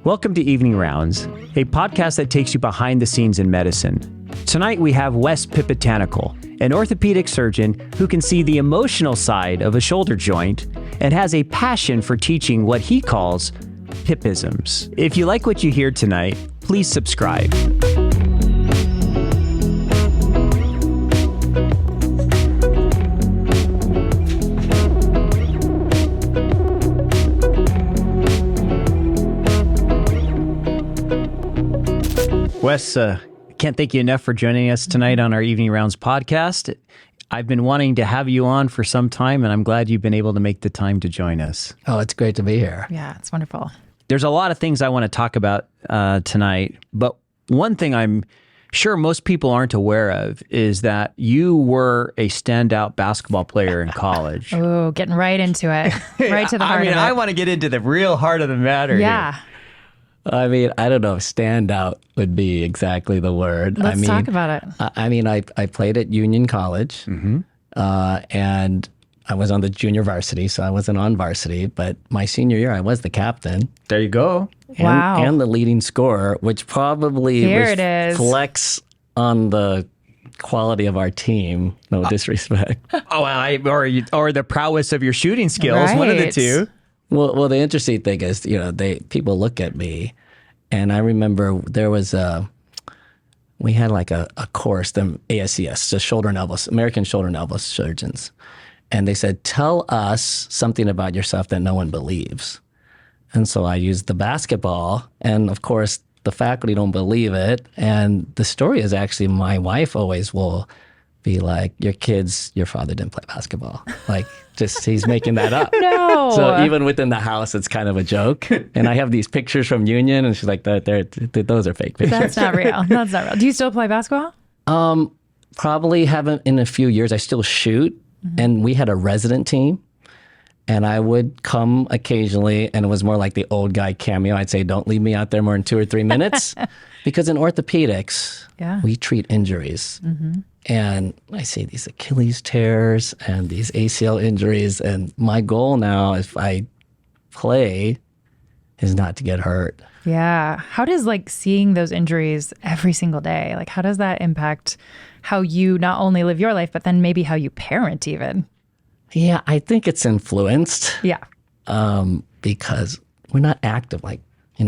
Welcome to Evening Rounds, a podcast that takes you behind the scenes in medicine. Tonight we have Wes Phipatanakul, an orthopedic surgeon who can see the emotional side of a shoulder joint and has a passion for teaching what he calls Phipisms. If you like what you hear tonight, please subscribe. Wes, can't thank you enough for joining us tonight on our Evening Rounds podcast. I've been wanting to have you on for some time, and I'm glad you've been able to make the time to join us. Oh, it's great to be here. Yeah, it's wonderful. There's a lot of things I want to talk about tonight, but one thing I'm sure most people aren't aware of is that you were a standout basketball player in college. Oh, getting right into it. Right to the heart of it. I want to get into the real heart of the matter Yeah. here. I mean, I don't know if standout would be exactly the word. Let's talk about it. I played at Union College, and I was on the junior varsity, so I wasn't on varsity. But my senior year, I was the captain. There you go. Wow. And the leading scorer, which probably Here was it is. flex on the quality of our team. No disrespect. Or the prowess of your shooting skills, one of the Right. two. Well, the interesting thing is, people look at me, and I remember there was we had like a course, the ASCS, the shoulder and elbow, American shoulder and elbow surgeons, and they said, tell us something about yourself that no one believes. And so I used the basketball, and of course the faculty don't believe it. And the story is actually my wife always will be like, your father didn't play basketball. Like, just he's making that up. No. So even within the house, it's kind of a joke. And I have these pictures from Union, and she's like, those are fake pictures. That's not real. That's not real. Do you still play basketball? Probably haven't in a few years. I still shoot. And we had a resident team. And I would come occasionally, and it was more like the old guy cameo. I'd say, don't leave me out there more than 2 or 3 minutes. Because in orthopedics, we treat injuries. And I see these Achilles tears and these ACL injuries. And my goal now, if I play, is not to get hurt. Yeah. How does seeing those injuries every single day, how does that impact how you not only live your life, but then maybe how you parent even? Yeah, I think it's influenced. Yeah. Because we're not active.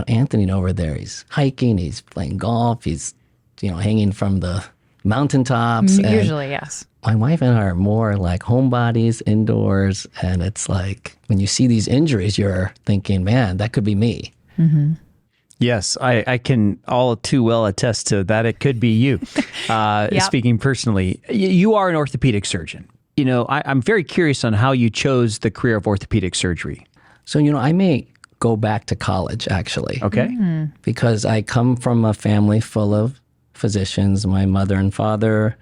Anthony over there, he's hiking, he's playing golf, he's, hanging from the mountaintops. Usually, yes. My wife and I are more like homebodies, indoors. And it's like, when you see these injuries, you're thinking, man, that could be me. Yes, I can all too well attest to that. It could be you. Speaking personally, you are an orthopedic surgeon. I'm very curious on how you chose the career of orthopedic surgery. So, I may go back to college, actually. Okay. Because I come from a family full of physicians. My mother and father,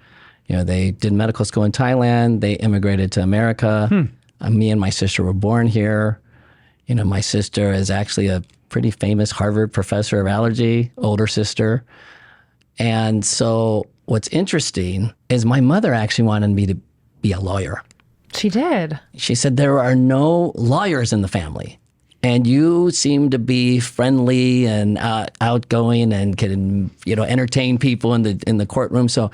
they did medical school in Thailand. They immigrated to America. Me and my sister were born here. My sister is actually a pretty famous Harvard professor of allergy, older sister. And so what's interesting is my mother actually wanted me to be a lawyer. She did. She said, there are no lawyers in the family. And you seem to be friendly and outgoing and can, entertain people in the courtroom. So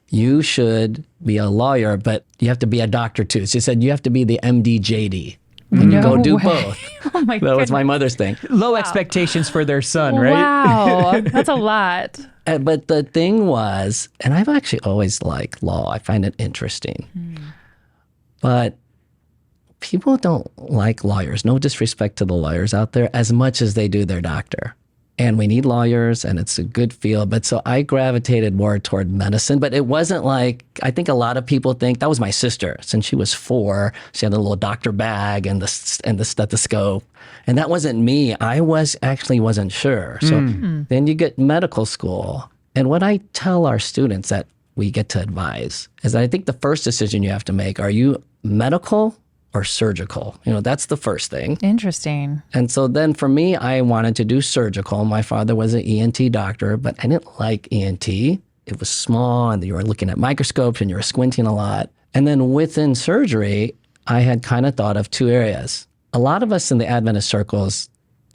you should be a lawyer, but you have to be a doctor too. She said, you have to be the MD-JD. And you go do both. Oh my That was my mother's thing. Low expectations for their son, right? Wow. That's a lot. But the thing was, and I've actually always liked law. I find it interesting. But people don't like lawyers, no disrespect to the lawyers out there, as much as they do their doctor. And we need lawyers, and it's a good field. But so I gravitated more toward medicine. But it wasn't like, I think a lot of people think, that was my sister. Since she was 4, she had a little doctor bag and the stethoscope. And that wasn't me. I wasn't sure. So then you get medical school. And what I tell our students that we get to advise is that I think the first decision you have to make, are you medical or surgical? That's the first thing. Interesting. And so then for me, I wanted to do surgical. My father was an ENT doctor, but I didn't like ENT. It was small, and you were looking at microscopes, and you were squinting a lot. And then within surgery, I had kind of thought of 2 areas. A lot of us in the Adventist circles,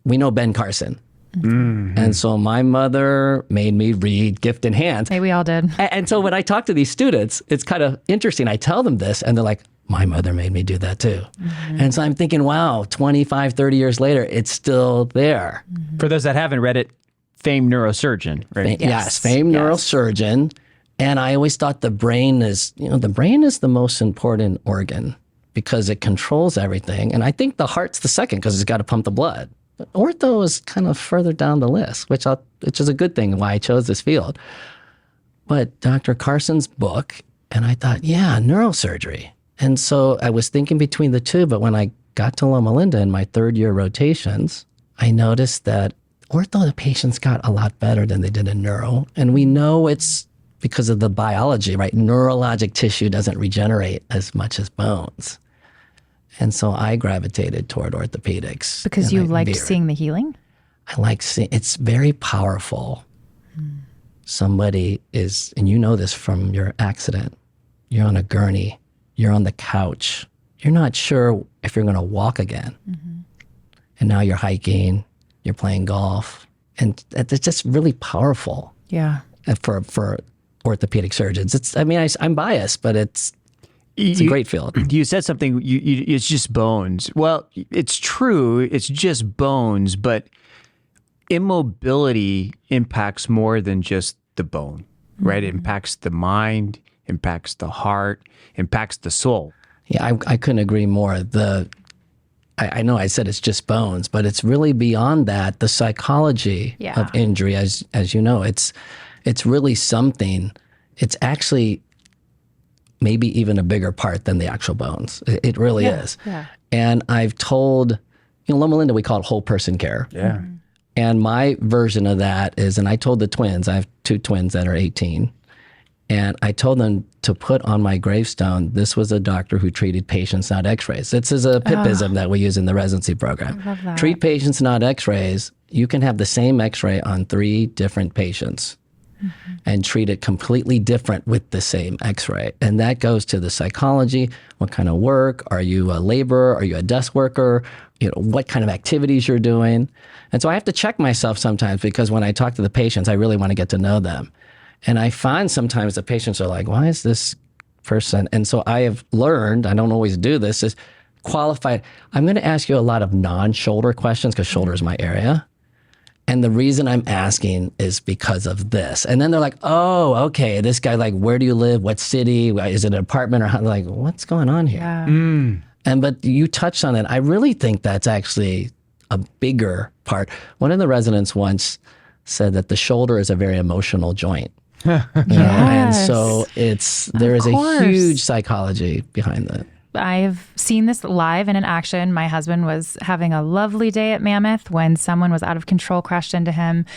we know Ben Carson. And so my mother made me read Gift in Hands. Hey, we all did. And so when I talk to these students, it's kind of interesting. I tell them this and they're like, my mother made me do that too. And so I'm thinking, wow, 25, 30 years later, it's still there. For those that haven't read it, famed neurosurgeon, right? Yes, famed neurosurgeon. And I always thought the brain is the most important organ because it controls everything. And I think the heart's the second because it's got to pump the blood. But ortho is kind of further down the list, which is a good thing why I chose this field. But Dr. Carson's book, and I thought, yeah, neurosurgery. And so I was thinking between the two, but when I got to Loma Linda in my third year rotations, I noticed that ortho, the patients got a lot better than they did in neuro. And we know it's because of the biology, right? Neurologic tissue doesn't regenerate as much as bones. And so I gravitated toward orthopedics. Because you liked seeing the healing? I like seeing, it's very powerful. Somebody is, and you know this from your accident, you're on a gurney, you're on the couch, you're not sure if you're going to walk again. And now you're hiking, you're playing golf, and it's just really powerful. Yeah. For orthopedic surgeons. I'm biased, but it's a great field. You said something, it's just bones. Well, it's true, it's just bones, but immobility impacts more than just the bone, right? It impacts the mind, impacts the heart, impacts the soul. Yeah, I couldn't agree more. I know I said it's just bones, but it's really beyond that. The psychology of injury, as you know, it's really something. It's actually maybe even a bigger part than the actual bones. It really is. Yeah. And I've told, Loma Linda, we call it whole person care. Yeah. And my version of that is, and I told the twins, I have two twins that are 18, and I told them to put on my gravestone, this was a doctor who treated patients, not x-rays. This is a PIPism that we use in the residency program. I love that. Treat patients, not x-rays. You can have the same x-ray on 3 different patients and treat it completely different with the same x-ray. And that goes to the psychology. What kind of work? Are you a laborer? Are you a desk worker? What kind of activities you're doing? And so I have to check myself sometimes because when I talk to the patients, I really want to get to know them. And I find sometimes the patients are like, why is this person? And so I have learned, I don't always do this, is qualified. I'm going to ask you a lot of non-shoulder questions because shoulder is my area. And the reason I'm asking is because of this. And then they're like, oh, okay, this guy, like, where do you live? What city? Is it an apartment? Or how? Like, what's going on here? Yeah. But you touched on it. I really think that's actually a bigger part. One of the residents once said that the shoulder is a very emotional joint. And so there is a huge psychology behind that. I've seen this live and in action. My husband was having a lovely day at Mammoth when someone was out of control, crashed into him,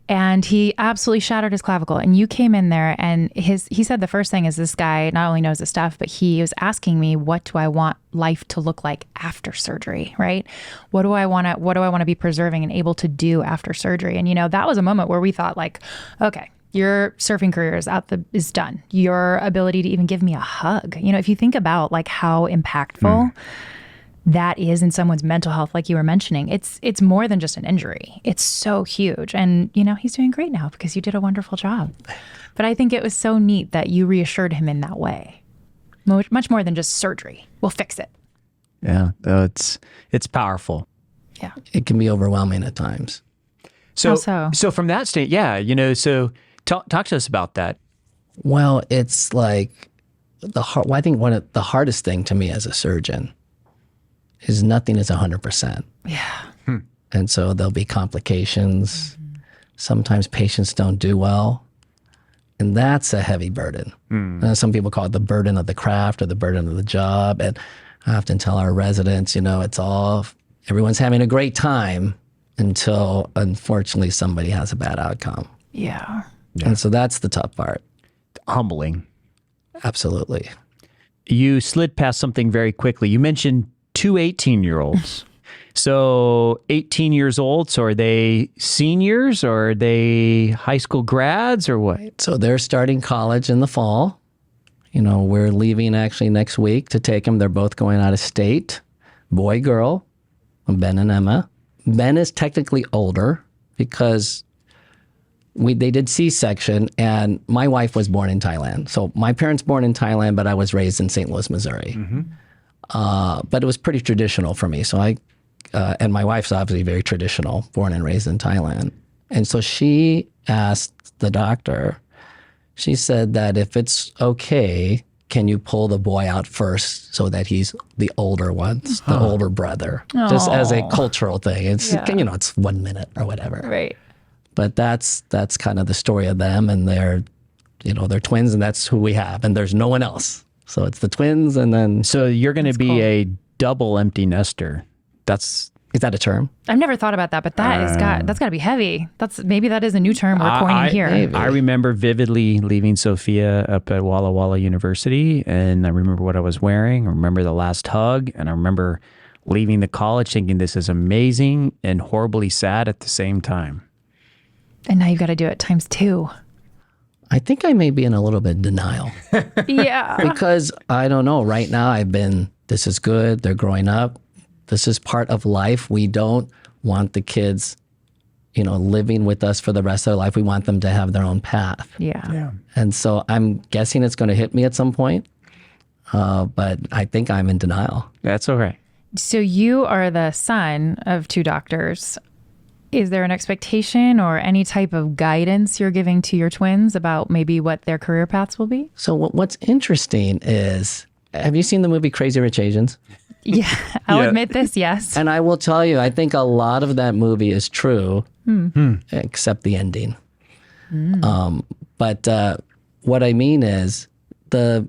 and he absolutely shattered his clavicle. And you came in there and he said the first thing is this guy not only knows his stuff, but he was asking me, what do I want life to look like after surgery, right? What do I want to be preserving and able to do after surgery? And, that was a moment where we thought like, okay, your surfing career is done. Your ability to even give me a hug. If you think about like how impactful that is in someone's mental health, like you were mentioning, it's more than just an injury. It's so huge. And, he's doing great now because you did a wonderful job. But I think it was so neat that you reassured him in that way. Much more than just surgery. We'll fix it. Yeah, it's powerful. Yeah. It can be overwhelming at times. So from that state, so talk to us about that. Well, it's like I think one of the hardest thing to me as a surgeon is nothing is 100%. Yeah. And so there'll be complications. Sometimes patients don't do well. And that's a heavy burden. Some people call it the burden of the craft or the burden of the job. And I often tell our residents, everyone's having a great time until, unfortunately, somebody has a bad outcome. Yeah. And so that's the tough part. Humbling. Absolutely. You slid past something very quickly. You mentioned 2 18-year-olds. So 18 years old, so are they seniors or are they high school grads or what? So they're starting college in the fall. We're leaving actually next week to take them. They're both going out of state. Boy, girl, Ben and Emma. Ben is technically older because they did C-section, and my wife was born in Thailand. So my parents born in Thailand, but I was raised in St. Louis, Missouri. But it was pretty traditional for me. So and my wife's obviously very traditional, born and raised in Thailand. And so she asked the doctor, she said that if it's okay, can you pull the boy out first so that he's the older one, the older brother, just as a cultural thing. It's, it's 1 minute or whatever. Right. But that's kind of the story of them, and they're twins, and that's who we have, and there's no one else. So it's the twins, and then. So you're going to be a double empty nester. Is that a term? I've never thought about that, but that's got to be heavy. Maybe that is a new term we're coining here. Maybe. I remember vividly leaving Sophia up at Walla Walla University, and I remember what I was wearing. I remember the last hug, and I remember leaving the college thinking this is amazing and horribly sad at the same time. And now you've got to do it times 2. I think I may be in a little bit of denial. Yeah. Because I don't know. Right now this is good. They're growing up. This is part of life. We don't want the kids, living with us for the rest of their life. We want them to have their own path. Yeah. And so I'm guessing it's going to hit me at some point. But I think I'm in denial. That's all right. So you are the son of 2 doctors. Is there an expectation or any type of guidance you're giving to your twins about maybe what their career paths will be? So what's interesting is, have you seen the movie Crazy Rich Asians? Yeah, I'll admit this, yes. And I will tell you, I think a lot of that movie is true, except the ending. But what I mean is, the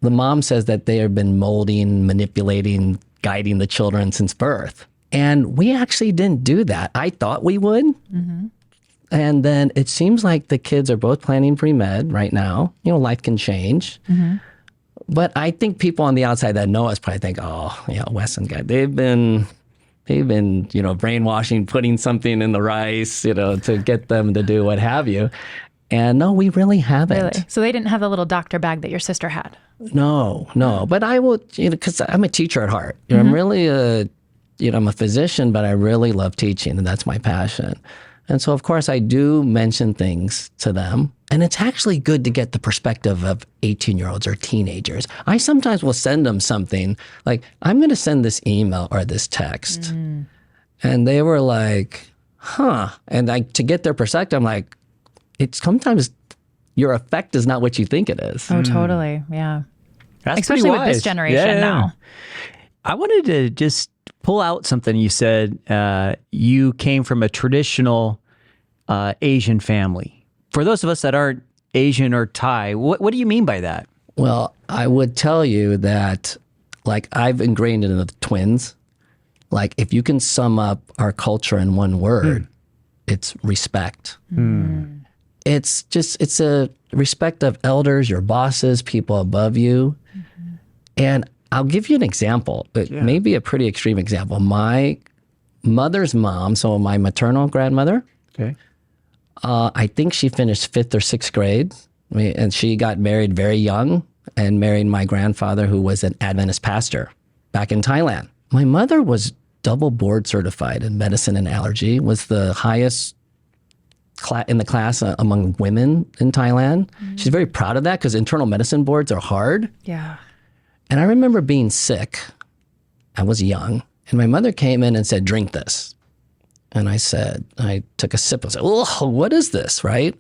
mom says that they have been molding, manipulating, guiding the children since birth. And we actually didn't do that. I thought we would. And then it seems like the kids are both planning pre-med right now. Life can change. But I think people on the outside that know us probably think, Wes and Guy, they've been, brainwashing, putting something in the rice, to get them to do what have you. And no, we really haven't. Really? So they didn't have the little doctor bag that your sister had? No. But I will, because I'm a teacher at heart. I'm really I'm a physician, but I really love teaching, and that's my passion. And so, of course, I do mention things to them. And it's actually good to get the perspective of 18-year-olds or teenagers. I sometimes will send them something like, I'm going to send this email or this text. And they were like, huh. And to get their perspective, I'm like, sometimes your effect is not what you think it is. Oh, totally. Yeah. That's especially pretty with wise. this generation now. I wanted to just pull out something you said. You came from a traditional Asian family. For those of us that aren't Asian or Thai, what do you mean by that? Well, I would tell you that, I've ingrained it in the twins. If you can sum up our culture in one word, it's respect. It's a respect of elders, your bosses, people above you. And I'll give you an example. It may be a pretty extreme example. My mother's mom, so my maternal grandmother, I think she finished 5th or 6th grade, and she got married very young and married my grandfather, who was an Adventist pastor back in Thailand. My mother was double board certified in medicine and allergy, was the highest in the class among women in Thailand. She's very proud of that because internal medicine boards are hard. Yeah. And I remember being sick. I was young, and my mother came in and said, drink this. And I took a sip. I said, oh, what is this, right?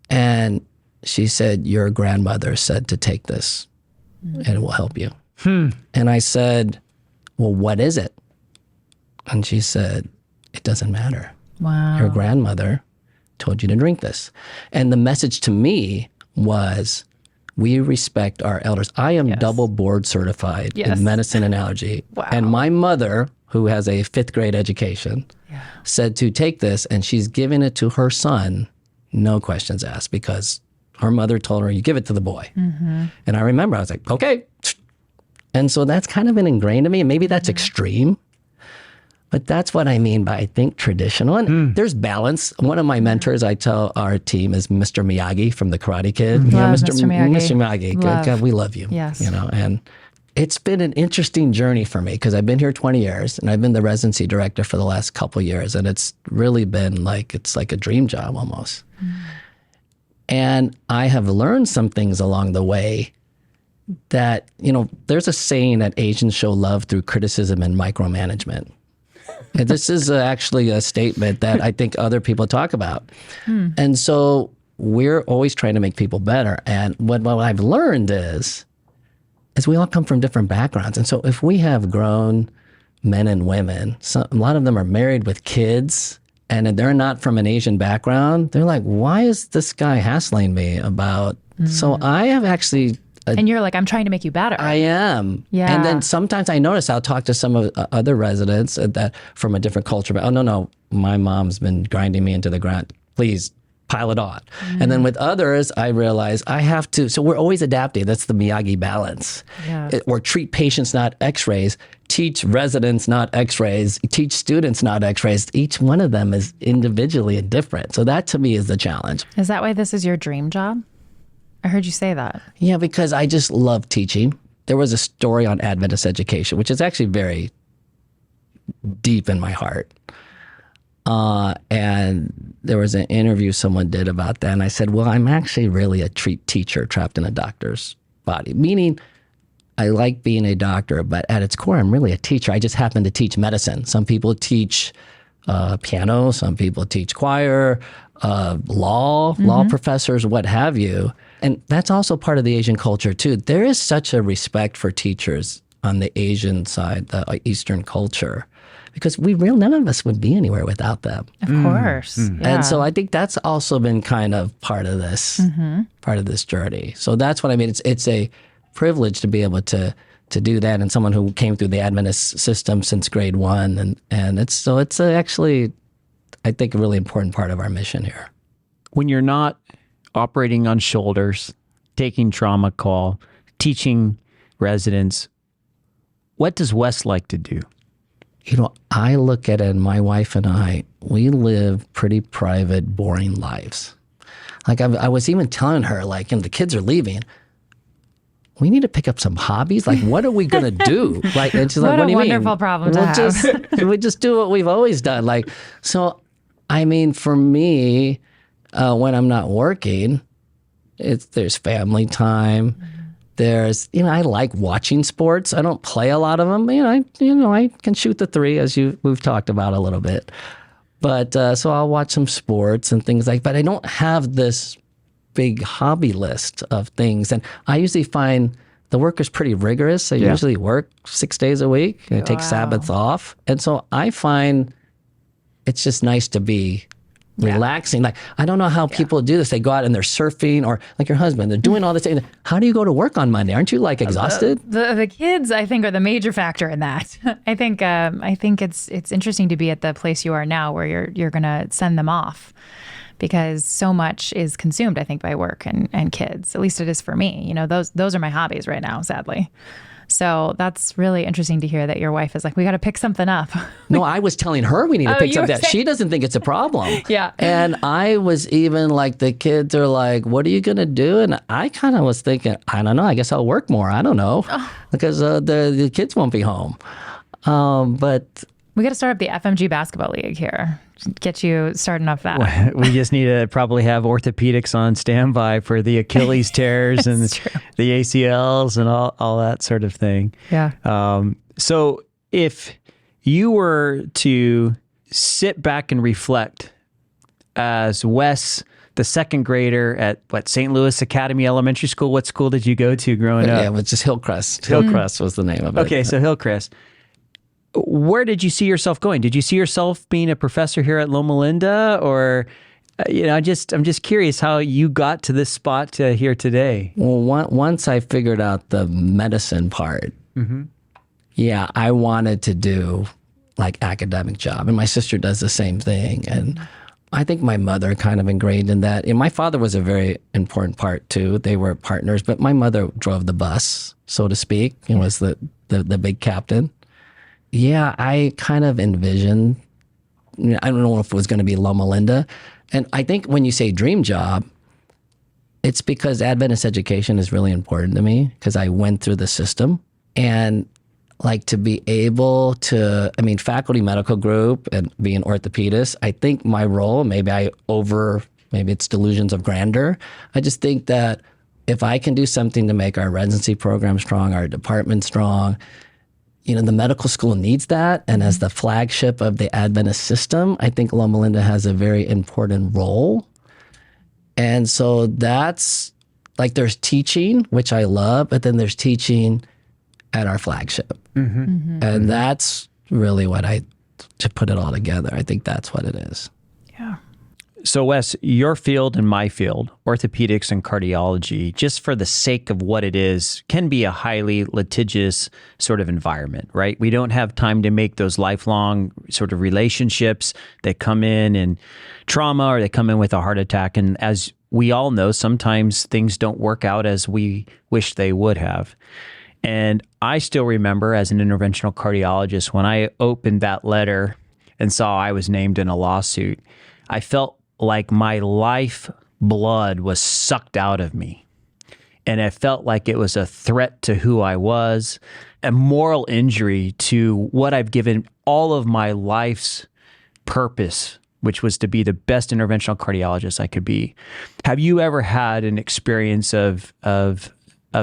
And she said, your grandmother said to take this, and it will help you. And I said, well, what is it? And she said, it doesn't matter. Wow. Your grandmother told you to drink this. And the message to me was, we respect our elders. I am double board certified in medicine and allergy. Wow. And my mother, who has a 5th grade education, said to take this, and she's giving it to her son, no questions asked, because her mother told her, you give it to the boy. And I remember, I was like, okay. And so that's kind of been ingrained in me. And maybe that's extreme, but that's what I mean by, I think, traditional. And there's balance. One of my mentors, I tell our team, is Mr. Miyagi from The Karate Kid. Love Mr. Miyagi. Mr. Miyagi. Love. God, we love you. Yes. And it's been an interesting journey for me because I've been here 20 years and I've been the residency director for the last couple years. And it's really been it's like a dream job almost. And I have learned some things along the way that, there's a saying that Asians show love through criticism and micromanagement. And this is actually a statement that I think other people talk about. And so we're always trying to make people better. And what I've learned is we all come from different backgrounds. And so if we have grown men and women, a lot of them are married with kids, and they're not from an Asian background, they're like, why is this guy hassling me about? So I have actually... and you're like, I'm trying to make you better. I am. Yeah. And then sometimes I notice I'll talk to some of other residents that from a different culture, but no, my mom's been grinding me into the ground. Please pile it on. And then with others, I realize I have to, so we're always adapting. That's the Miyagi balance. Yes. Or treat patients, not x-rays, teach residents, not x-rays, teach students, not x-rays. Each one of them is individually different. So that to me is the challenge. Is that why this is your dream job? I heard you say that. Yeah, because I just love teaching. There was a story on Adventist education, which is actually very deep in my heart. And there was an interview someone did about that. And I said, well, I'm actually really a teacher trapped in a doctor's body. Meaning I like being a doctor, but at its core, I'm really a teacher. I just happen to teach medicine. Some people teach piano. Some people teach choir, law professors, what have you. And that's also part of the Asian culture too. There is such a respect for teachers on the Asian side, the Eastern culture. Because none of us would be anywhere without them. Of course. Yeah. And so I think that's also been kind of part of this journey. So that's what I mean. It's a privilege to be able to do that, and someone who came through the Adventist system since grade 1, and it's actually, I think, a really important part of our mission here. When you're not operating on shoulders, taking trauma call, teaching residents, what does Wes like to do? I look at it, and my wife and I, we live pretty private, boring lives. Like I was even telling her, the kids are leaving. We need to pick up some hobbies. Like, what are we going to do? And she's like, what do you mean? What a wonderful problem to have. We just do what we've always done. So, I mean, for me, when I'm not working, there's family time. There's, I like watching sports. I don't play a lot of them. I can shoot the three, as we've talked about a little bit. But so I'll watch some sports and things but I don't have this big hobby list of things. And I usually find the work is pretty rigorous. I usually work 6 days a week and I take Sabbaths off. And so I find it's just nice to be relaxing. I don't know how people do this. They go out and they're surfing, or like your husband, they're doing all this. How do you go to work on Monday? Aren't you exhausted? The kids, I think, are the major factor in that. I think it's interesting to be at the place you are now, where you're going to send them off, because so much is consumed, I think, by work and kids. At least it is for me. Those are my hobbies right now, sadly. So that's really interesting to hear that your wife is like, we got to pick something up. No, I was telling her we need to pick something up. She doesn't think it's a problem. Yeah. And I was even the kids are like, what are you going to do? And I kind of was thinking, I don't know. I guess I'll work more. I don't know. Because the kids won't be home. But we got to start up the FMG basketball league here. Get you starting off that. We just need to probably have orthopedics on standby for the Achilles tears and the ACLs and all that sort of thing. Yeah. So if you were to sit back and reflect as Wes, the second grader at St. Louis Academy Elementary School, what school did you go to growing up? Yeah, it was just Hillcrest. Hillcrest was the name of it. Okay, so Hillcrest. Where did you see yourself going? Did you see yourself being a professor here at Loma Linda, or I'm just curious how you got to this spot here today. Well, once I figured out the medicine part, I wanted to do academic job, and my sister does the same thing, and I think my mother kind of ingrained in that. And my father was a very important part too. They were partners, but my mother drove the bus, so to speak, and was the big captain. Yeah, I kind of envisioned, I don't know if it was going to be Loma Linda. And I think when you say dream job, it's because Adventist education is really important to me, because I went through the system. And like to be able to, I mean, faculty medical group and being orthopedist, I think my role, maybe it's delusions of grandeur. I just think that if I can do something to make our residency program strong, our department strong, you know, the medical school needs that. And as the flagship of the Adventist system, I think Loma Linda has a very important role. And so that's like there's teaching, which I love, but then there's teaching at our flagship. And that's really what to put it all together, I think that's what it is. Yeah. So Wes, your field and my field, orthopedics and cardiology, just for the sake of what it is, can be a highly litigious sort of environment, right? We don't have time to make those lifelong sort of relationships that come in trauma, or they come in with a heart attack. And as we all know, sometimes things don't work out as we wish they would have. And I still remember as an interventional cardiologist, when I opened that letter and saw I was named in a lawsuit, I felt like my life blood was sucked out of me. And I felt like it was a threat to who I was, a moral injury to what I've given all of my life's purpose, which was to be the best interventional cardiologist I could be. Have you ever had an experience of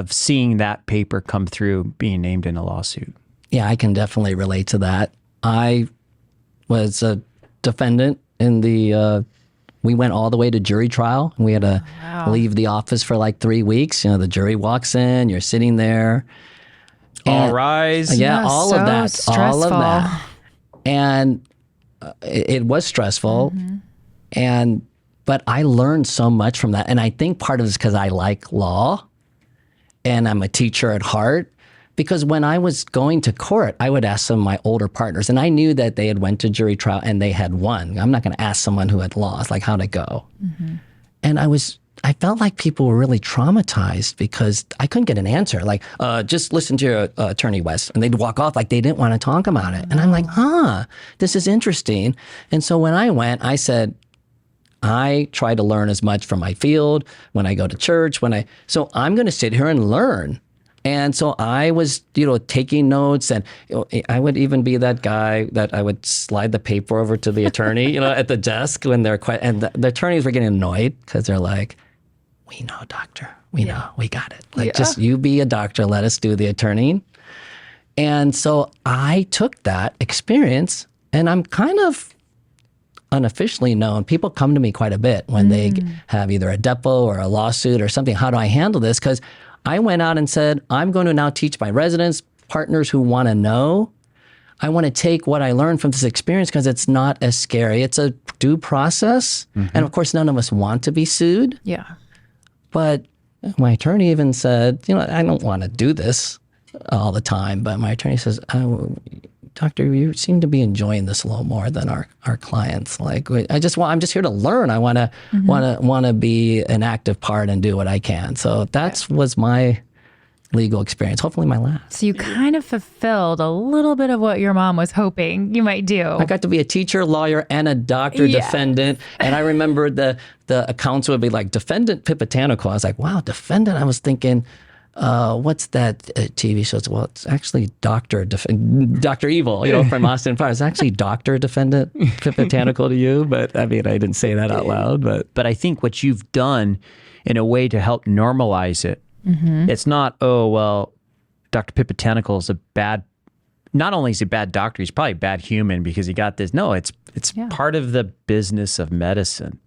seeing that paper come through being named in a lawsuit? Yeah, I can definitely relate to that. I was a defendant in we went all the way to jury trial, and we had to leave the office for like 3 weeks. You know, the jury walks in, you're sitting there. All rise. Yeah, all of that. Stressful. All of that. And it was stressful. But I learned so much from that. And I think part of it is because I like law and I'm a teacher at heart. Because when I was going to court, I would ask some of my older partners, and I knew that they had went to jury trial and they had won. I'm not going to ask someone who had lost, like how'd it go? And I felt like people were really traumatized because I couldn't get an answer. Like, just listen to your attorney, Wes. And they'd walk off like they didn't want to talk about it. And I'm like, this is interesting. And so when I went, I said, I try to learn as much from my field when I go to church, so I'm going to sit here and learn. And so I was, taking notes, and I would even be that guy that I would slide the paper over to the attorney, at the desk when they're and the attorneys were getting annoyed because they're like, "We know, doctor, we know, we got it. Like, just you be a doctor, let us do the attorney." And so I took that experience, and I'm kind of unofficially known. People come to me quite a bit when they have either a depo or a lawsuit or something. How do I handle this? Because I went out and said, I'm going to now teach my residents, partners who want to know. I want to take what I learned from this experience because it's not as scary. It's a due process. And of course, none of us want to be sued. Yeah. But my attorney even said, I don't want to do this all the time. But my attorney says, Doctor, you seem to be enjoying this a little more than our clients. Like, I'm just here to learn. I want to be an active part and do what I can. So that was my legal experience. Hopefully my last. So you kind of fulfilled a little bit of what your mom was hoping you might do. I got to be a teacher, lawyer, and a doctor defendant. And I remember the accounts would be like, Defendant Phipatanakul. I was like, wow, defendant. I was thinking, what's that TV show? Well, it's actually Dr. Evil, from Austin Powers. It's actually Dr. Defendant Phipatanakul to you, but I mean, I didn't say that out loud. But I think what you've done in a way to help normalize it, it's not, Dr. Phipatanakul is not only is he a bad doctor, he's probably a bad human because he got this. No, it's part of the business of medicine.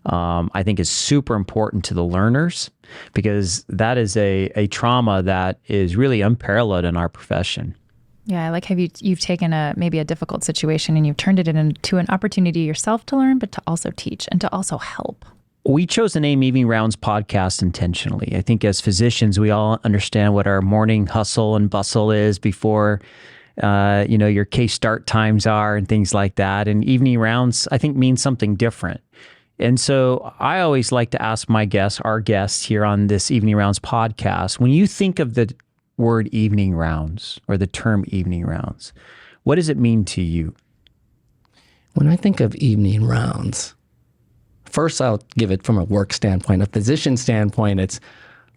I think is super important to the learners because that is a trauma that is really unparalleled in our profession. Yeah, I like how you've taken maybe a difficult situation and you've turned it into an opportunity yourself to learn, but to also teach and to also help. We chose the name Evening Rounds Podcast intentionally. I think as physicians, we all understand what our morning hustle and bustle is before your case start times are and things like that. And Evening Rounds, I think, means something different. And so I always like to ask our guests here on this Evening Rounds podcast, when you think of the word evening rounds or the term evening rounds, what does it mean to you? When I think of evening rounds, first I'll give it from a work standpoint. A physician standpoint, it's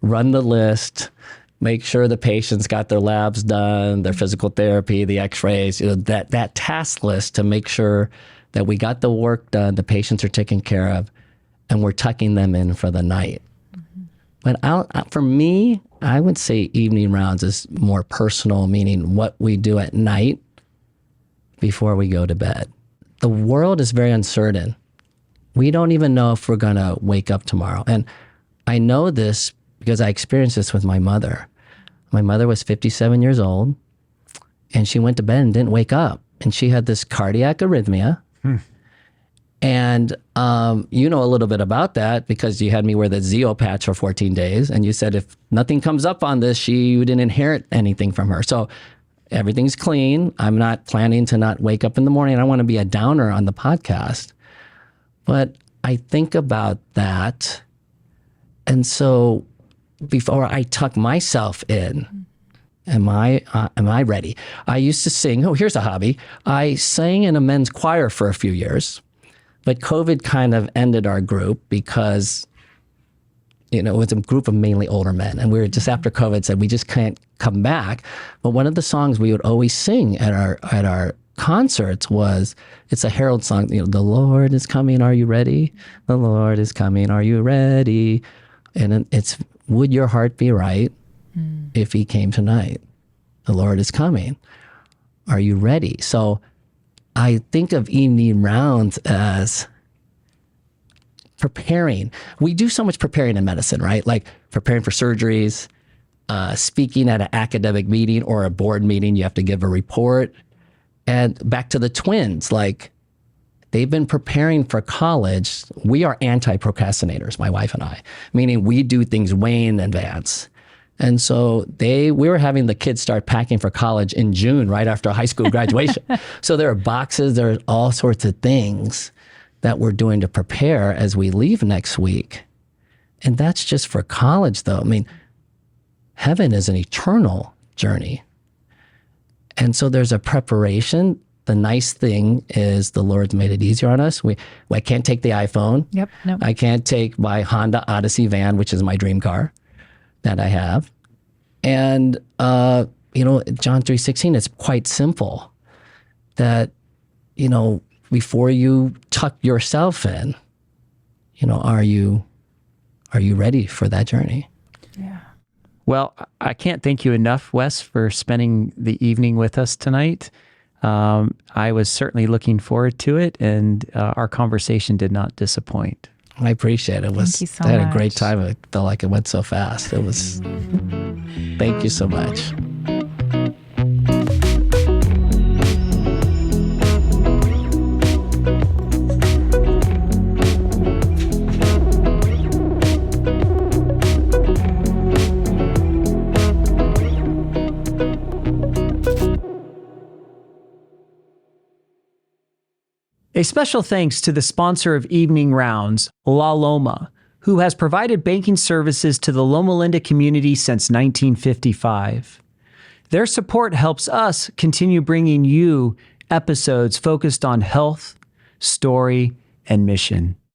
run the list, make sure the patients got their labs done, their physical therapy, the x-rays, that task list to make sure that we got the work done, the patients are taken care of, and we're tucking them in for the night. But for me, I would say evening rounds is more personal, meaning what we do at night before we go to bed. The world is very uncertain. We don't even know if we're going to wake up tomorrow. And I know this because I experienced this with my mother. My mother was 57 years old, and she went to bed and didn't wake up. And she had this cardiac arrhythmia. And you know a little bit about that because you had me wear the Zeo patch for 14 days. And you said if nothing comes up on this, you didn't inherit anything from her. So everything's clean. I'm not planning to not wake up in the morning. I don't want to be a downer on the podcast. But I think about that. And so before I tuck myself in, am I ready? I used to sing. Oh, here's a hobby. I sang in a men's choir for a few years, but COVID kind of ended our group because, it was a group of mainly older men. And we were just after COVID said, we just can't come back. But one of the songs we would always sing at our concerts was, it's a herald song, the Lord is coming, are you ready? The Lord is coming, are you ready? And it's, would your heart be right if he came tonight? The Lord is coming. Are you ready? So I think of evening rounds as preparing. We do so much preparing in medicine, right? Like preparing for surgeries, speaking at an academic meeting or a board meeting, you have to give a report. And back to the twins, like they've been preparing for college. We are anti-procrastinators, my wife and I, meaning we do things way in advance. And so we were having the kids start packing for college in June, right after high school graduation. So there are boxes, there are all sorts of things that we're doing to prepare as we leave next week. And that's just for college, though. I mean, heaven is an eternal journey. And so there's a preparation. The nice thing is the Lord's made it easier on us. I can't take the iPhone. Yep. No. I can't take my Honda Odyssey van, which is my dream car that I have. And, John 3:16, it's quite simple that, before you tuck yourself in, are you ready for that journey? Yeah. Well, I can't thank you enough, Wes, for spending the evening with us tonight. I was certainly looking forward to it, and our conversation did not disappoint. I appreciate it. Thank you so I had much. a great time. It felt like it went so fast. Thank you so much. A special thanks to the sponsor of Evening Rounds, La Loma, who has provided banking services to the Loma Linda community since 1955. Their support helps us continue bringing you episodes focused on health, story, and mission.